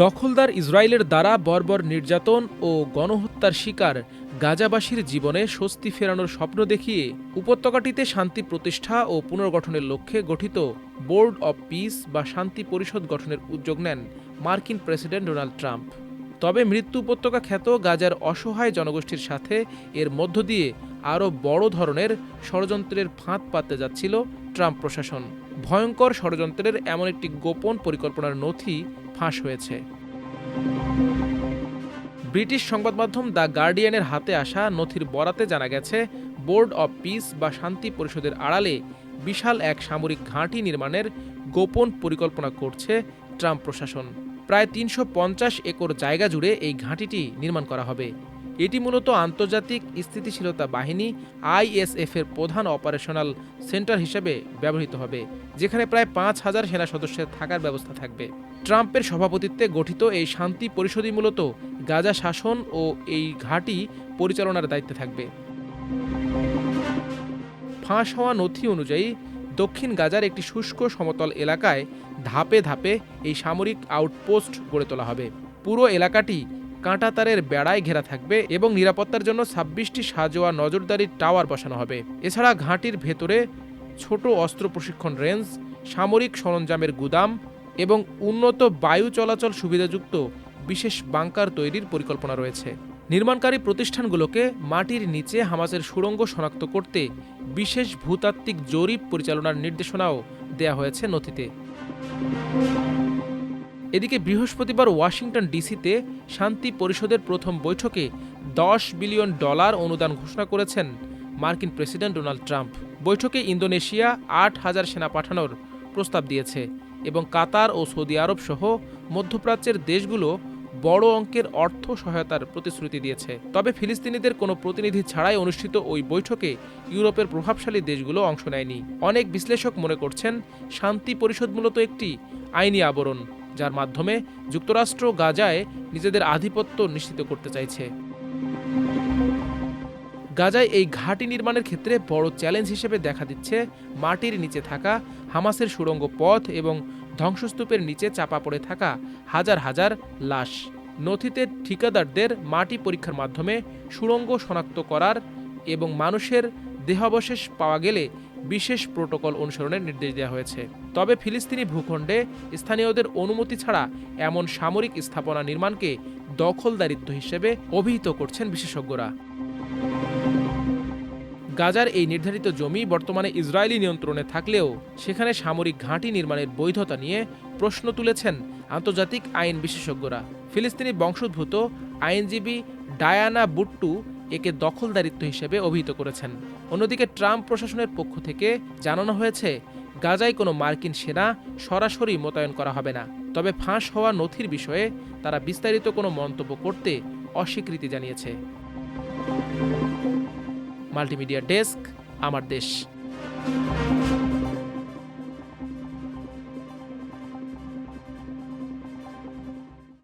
দখলদার ইসরায়েলের দ্বারা বর্বর নির্যাতন ও গণহত্যার শিকার গাজাবাসীর জীবনে স্বস্তি ফেরানোর স্বপ্ন দেখিয়ে উপত্যকাটিতে শান্তি প্রতিষ্ঠা ও পুনর্গঠনের লক্ষ্যে গঠিত বোর্ড অব পিস বা শান্তি পরিষদ গঠনের উদ্যোগ নেন মার্কিন প্রেসিডেন্ট ডোনাল্ড ট্রাম্প। তবে মৃত্যু উপত্যকা খ্যাত গাজার অসহায় জনগোষ্ঠীর সাথে এর মধ্য দিয়ে আরও বড় ধরনের ষড়যন্ত্রের ফাঁদ পাততে যাচ্ছিল ট্রাম্প প্রশাসন। ভয়ঙ্কর ষড়যন্ত্রের এমন একটি গোপন পরিকল্পনার নথি ফাঁস হয়েছে। ব্রিটিশ সংবাদ মাধ্যম দ্য গার্ডিয়ানের হাতে আসা নথির বরাতে জানা গেছে, বোর্ড অব পিস বা শান্তি পরিষদের আড়ালে বিশাল এক সামরিক ঘাঁটি নির্মাণের গোপন পরিকল্পনা করছে ট্রাম্প প্রশাসন। প্রায় ৩৫০ একর জায়গা জুড়ে এই ঘাঁটিটি নির্মাণ করা হবে। এটি মূলত আন্তর্জাতিক স্থিতিশীলতা বাহিনী আইএসএফ এর প্রধান অপারেশনাল সেন্টার হিসেবে ব্যবহৃত হবে, যেখানে প্রায় ৫,০০০ সেনা সদস্যের থাকার ব্যবস্থা থাকবে। ট্রাম্পের সভাপতিত্বে গঠিত এই শান্তি পরিষদই মূলত গাজা শাসন ও এই ঘাঁটি পরিচালনার দায়িত্বে থাকবে। ফাঁস হওয়া নথি অনুযায়ী দক্ষিণ গাজার একটি শুষ্ক সমতল এলাকায় ধাপে ধাপে এই সামরিক আউটপোস্ট গড়ে তোলা হবে। পুরো এলাকাটি কাঁটাতারের বেড়ায় ঘেরা থাকবে এবং নিরাপত্তার জন্য ২৬টি সাঁজোয়া নজরদারি টাওয়ার বসানো হবে। এছাড়া ঘাঁটির ভেতরে ছোট অস্ত্র প্রশিক্ষণ রেঞ্জ, সামরিক সরঞ্জামের গুদাম এবং উন্নত বায়ু চলাচল সুবিধাযুক্ত বিশেষ বাংকার তৈরির পরিকল্পনা রয়েছে। নির্মাণকারী প্রতিষ্ঠানগুলোকে মাটির নিচে হামাসের সুড়ঙ্গ শনাক্ত করতে বিশেষ ভূতাত্ত্বিক জরিপ পরিচালনার নির্দেশনাও দেয়া হয়েছে নথিতে। এদিকে বৃহস্পতিবার ওয়াশিংটন ডিসিতে শান্তি পরিষদের প্রথম বৈঠকে $10 বিলিয়ন অনুদান ঘোষণা করেছেন মার্কিন প্রেসিডেন্ট ডোনাল্ড ট্রাম্প। বৈঠকে ইন্দোনেশিয়া ৮,০০০ সেনা পাঠানোর প্রস্তাব দিয়েছে এবং কাতার ও সৌদি আরব সহ মধ্যপ্রাচ্যের দেশগুলো বড় অঙ্কের অর্থ সহায়তার প্রতিশ্রুতি দিয়েছে। তবে ফিলিস্তিনিদের কোনো প্রতিনিধি ছাড়াই অনুষ্ঠিত ওই বৈঠকে ইউরোপের প্রভাবশালী দেশগুলো অংশ নেয়নি। অনেক বিশ্লেষক মনে করছেন, শান্তি পরিষদ মূলত একটি আইনি আবরণ, যার মাধ্যমে যুক্তরাষ্ট্র গাজায় নিজেদের আধিপত্য নিশ্চিত করতে চাইছে। গাজায় এই ঘাঁটি নির্মাণের ক্ষেত্রে বড় চ্যালেঞ্জ হিসেবে দেখা দিচ্ছে মাটির নিচে থাকা হামাসের সুড়ঙ্গ পথ এবং ধ্বংসস্তূপের নিচে চাপা পড়ে থাকা হাজার হাজার লাশ। নথিতে ঠিকাদারদের মাটি পরীক্ষার মাধ্যমে সুড়ঙ্গ শনাক্ত করার এবং মানুষের দেহাবশেষ পাওয়া গেলে বিশেষ প্রোটোকল অনুসরণের নির্দেশ দেওয়া হয়েছে। তবে ফিলিস্তিনি ভূখণ্ডে স্থানীয়দের অনুমতি ছাড়া এমন সামরিক স্থাপনা নির্মাণকে দখলদারিত্ব হিসেবে অভিহিত করছেন বিশেষজ্ঞরা। গাজার এই নির্ধারিত জমি বর্তমানে ইসরায়েলি নিয়ন্ত্রণে থাকলেও সেখানে সামরিক ঘাঁটি নির্মাণের বৈধতা নিয়ে প্রশ্ন তুলেছেন আন্তর্জাতিক আইন বিশেষজ্ঞরা। ফিলিস্তিনি বংশোদ্ভূত আইনজীবী ডায়ানা বুট্টু একে দখলদারিত্ব হিসেবে অভিহিত করেছেন। অন্যদিকে ট্রাম্প প্রশাসনের পক্ষ থেকে জানানো হয়েছে, গাজায় কোনো মার্কিন সেনা সরাসরি মোতায়েন করা হবে না। তবে ফাঁস হওয়া নথির বিষয়ে তারা বিস্তারিত কোনো মন্তব্য করতে অস্বীকৃতি জানিয়েছে। মাল্টিমিডিয়া ডেস্ক, আমার দেশ।